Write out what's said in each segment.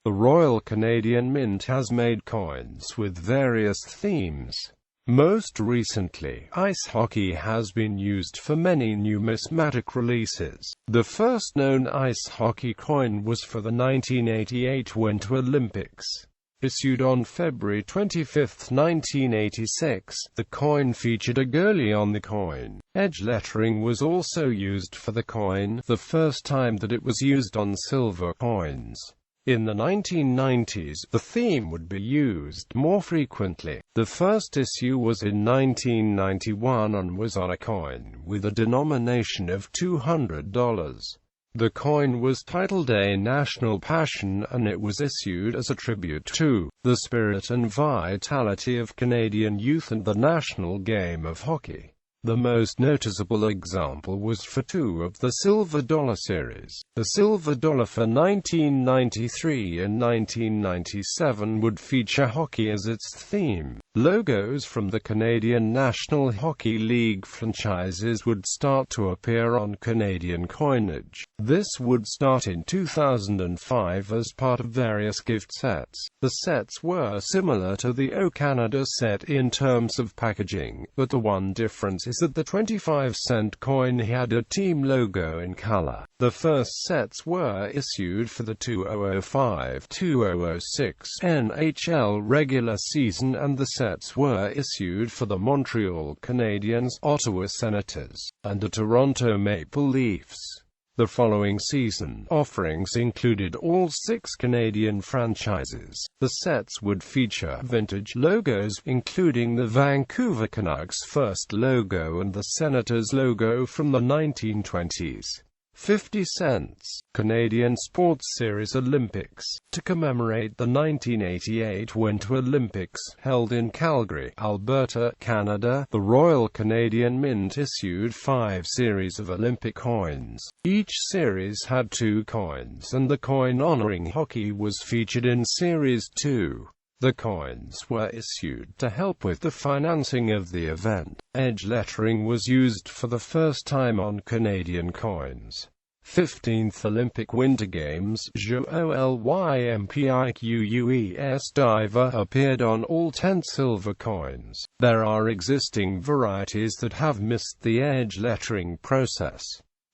The Royal Canadian Mint has made coins with various themes. Most recently, ice hockey has been used for many numismatic releases. The first known ice hockey coin was for the 1988 Winter Olympics. Issued on February 25, 1986, the coin featured a goalie on the coin. Edge lettering was also used for the coin, the first time that it was used on silver coins. In the 1990s, the theme would be used more frequently. The first issue was in 1991 and was on a coin with a denomination of $200. The coin was titled A National Passion, and it was issued as a tribute to the spirit and vitality of Canadian youth and the national game of hockey. The most noticeable example was for two of the Silver Dollar series. The Silver Dollar for 1993 and 1997 would feature hockey as its theme. Logos from the Canadian National Hockey League franchises would start to appear on Canadian coinage. This would start in 2005 as part of various gift sets. The sets were similar to the O Canada set in terms of packaging, but the one difference is that the 25-cent coin had a team logo in color. The first sets were issued for the 2005-2006 NHL regular season, and the sets were issued for the Montreal Canadiens, Ottawa Senators, and the Toronto Maple Leafs. The following season, offerings included all 6 Canadian franchises. The sets would feature vintage logos, including the Vancouver Canucks' first logo and the Senators logo from the 1920s. 50 cents. Canadian Sports Series Olympics. To commemorate the 1988 Winter Olympics, held in Calgary, Alberta, Canada, the Royal Canadian Mint issued 5 series of Olympic coins. Each series had 2 coins, and the coin honoring hockey was featured in Series 2. The coins were issued to help with the financing of the event. Edge lettering was used for the first time on Canadian coins. 15th Olympic Winter Games Jeux Olympiques diver appeared on all 10 silver coins. There are existing varieties that have missed the edge lettering process.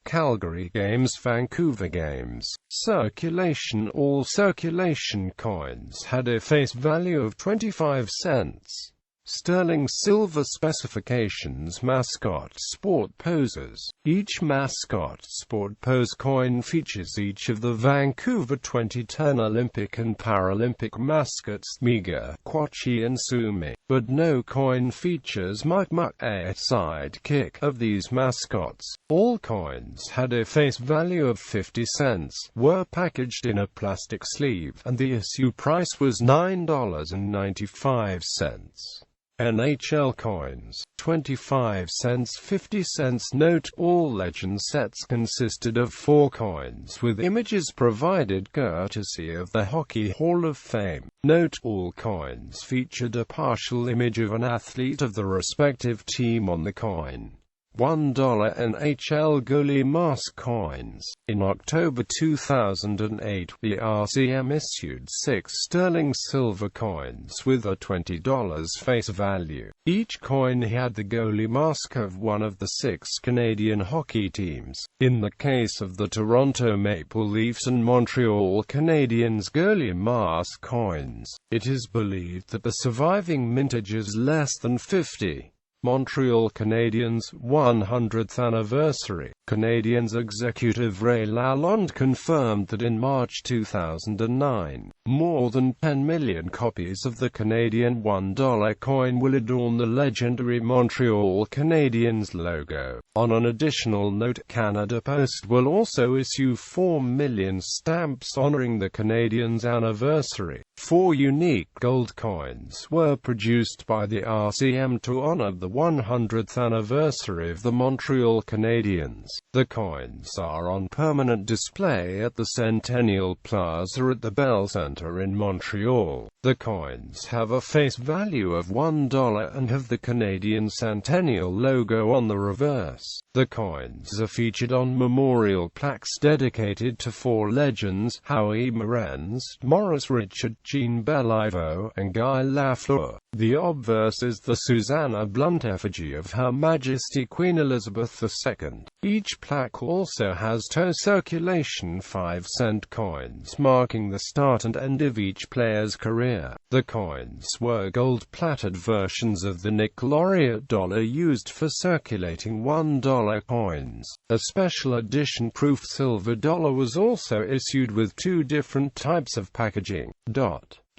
Calgary Games, Vancouver Games. Circulation. All circulation coins had a face value of 25 cents. Sterling silver specifications. Mascot sport poses. Each mascot sport pose coin features each of the Vancouver 2010 Olympic and Paralympic mascots, Miga, Quachi and Sumi, but no coin features Muk-Muk, a sidekick of these mascots. All coins had a face value of 50 cents, were packaged in a plastic sleeve, and the issue price was $9.95. NHL coins, 25 cents 50 cents. Note, all legend sets consisted of 4 coins with images provided courtesy of the Hockey Hall of Fame. Note, all coins featured a partial image of an athlete of the respective team on the coin. $1 NHL goalie mask coins. In October 2008, the RCM issued 6 sterling silver coins with a $20 face value. Each coin had the goalie mask of one of the 6 Canadian hockey teams. In the case of the Toronto Maple Leafs and Montreal Canadiens goalie mask coins, it is believed that the surviving mintage is less than 50. Montreal Canadiens 100th anniversary. Canadiens executive Ray Lalonde confirmed that in March 2009, more than 10 million copies of the Canadian $1 coin will adorn the legendary Montreal Canadiens logo. On an additional note, Canada Post will also issue 4 million stamps honoring the Canadiens' anniversary. 4 unique gold coins were produced by the RCM to honor the the 100th anniversary of the Montreal Canadiens. The coins are on permanent display at the Centennial Plaza at the Bell Centre in Montreal. The coins have a face value of $1 and have the Canadian Centennial logo on the reverse. The coins are featured on memorial plaques dedicated to four legends: Howie Morenz, Maurice Richard, Jean Beliveau, and Guy Lafleur. The obverse is the Susanna Blunt effigy of Her Majesty Queen Elizabeth II. Each plaque also has two circulation 5-cent coins marking the start and end of each player's career. The coins were gold-plated versions of the Nick Laureate dollar used for circulating $1 coins. A special edition proof silver dollar was also issued with two different types of packaging.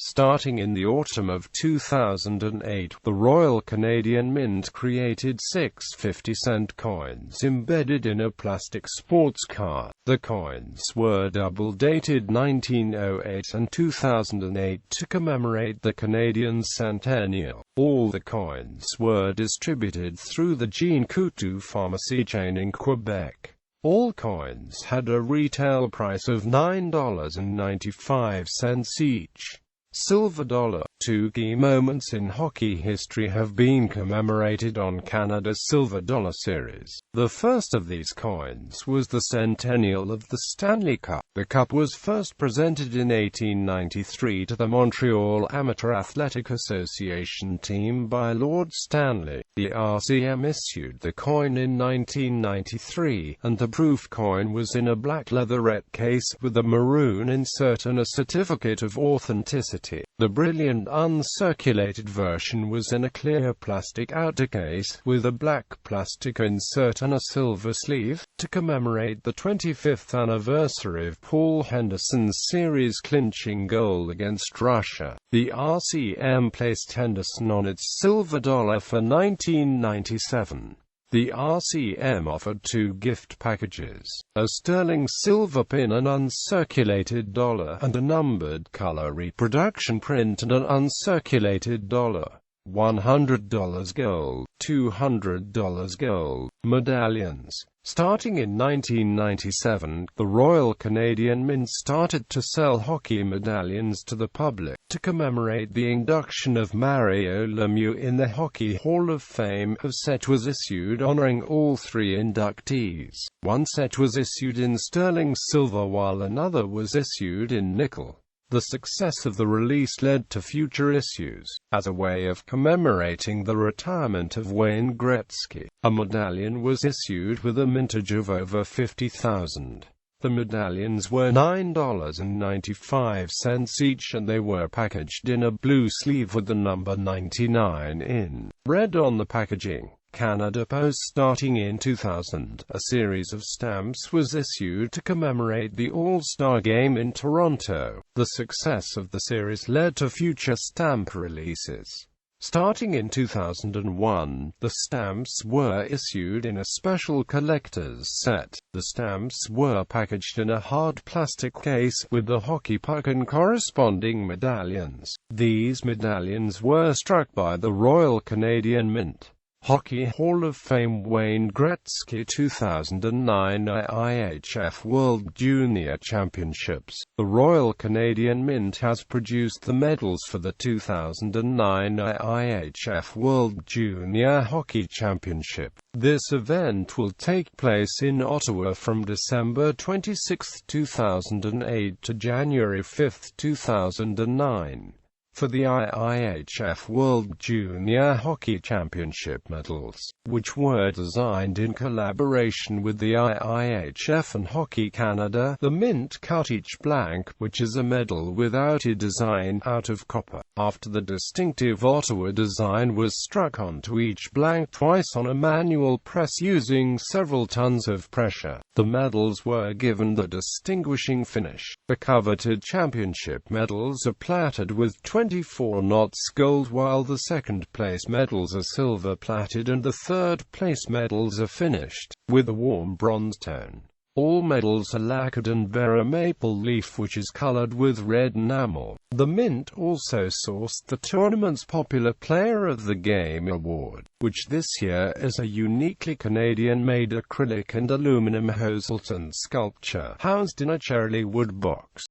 Starting in the autumn of 2008, the Royal Canadian Mint created 6 50-cent coins embedded in a plastic sports car. The coins were double-dated 1908 and 2008 to commemorate the Canadian Centennial. All the coins were distributed through the Jean Coutu pharmacy chain in Quebec. All coins had a retail price of $9.95 each. Silver dollar. Two key moments in hockey history have been commemorated on Canada's Silver Dollar Series. The first of these coins was the centennial of the Stanley Cup. The cup was first presented in 1893 to the Montreal Amateur Athletic Association team by Lord Stanley. The RCM issued the coin in 1993, and the proof coin was in a black leatherette case with a maroon insert and a certificate of authenticity. The brilliant uncirculated version was in a clear plastic outer case with a black plastic insert and a silver sleeve, to commemorate the 25th anniversary of Paul Henderson's series-clinching goal against Russia. The RCM placed Henderson on its silver dollar for 1997. The RCM offered two gift packages: a sterling silver pin, an uncirculated dollar, and a numbered color reproduction print and an uncirculated dollar. $100 gold, $200 gold medallions. Starting in 1997, the Royal Canadian Mint started to sell hockey medallions to the public. To commemorate the induction of Mario Lemieux in the Hockey Hall of Fame, a set was issued honoring all three inductees. One set was issued in sterling silver while another was issued in nickel. The success of the release led to future issues. As a way of commemorating the retirement of Wayne Gretzky, a medallion was issued with a mintage of over 50,000. The medallions were $9.95 each, and they were packaged in a blue sleeve with the number 99 in red on the packaging. Canada Post. Starting in 2000, a series of stamps was issued to commemorate the All-Star Game in Toronto. The success of the series led to future stamp releases. Starting in 2001, the stamps were issued in a special collector's set. The stamps were packaged in a hard plastic case with the hockey puck and corresponding medallions. These medallions were struck by the Royal Canadian Mint. Hockey Hall of Fame Wayne Gretzky 2009 IIHF World Junior Championships. The Royal Canadian Mint has produced the medals for the 2009 IIHF World Junior Hockey Championship. This event will take place in Ottawa from December 26, 2008 to January 5, 2009. For the IIHF World Junior Hockey Championship medals, which were designed in collaboration with the IIHF and Hockey Canada, the Mint cut each blank, which is a medal without a design, out of copper. After the distinctive Ottawa design was struck onto each blank twice on a manual press using several tons of pressure, the medals were given the distinguishing finish. The coveted championship medals are plated with 24 knots gold, while the second-place medals are silver-plated and the third-place medals are finished with a warm bronze tone. All medals are lacquered and bear a maple leaf which is colored with red enamel. The Mint also sourced the tournament's Popular Player of the Game award, which this year is a uniquely Canadian-made acrylic and aluminum Hoselton sculpture, housed in a cherry wood box.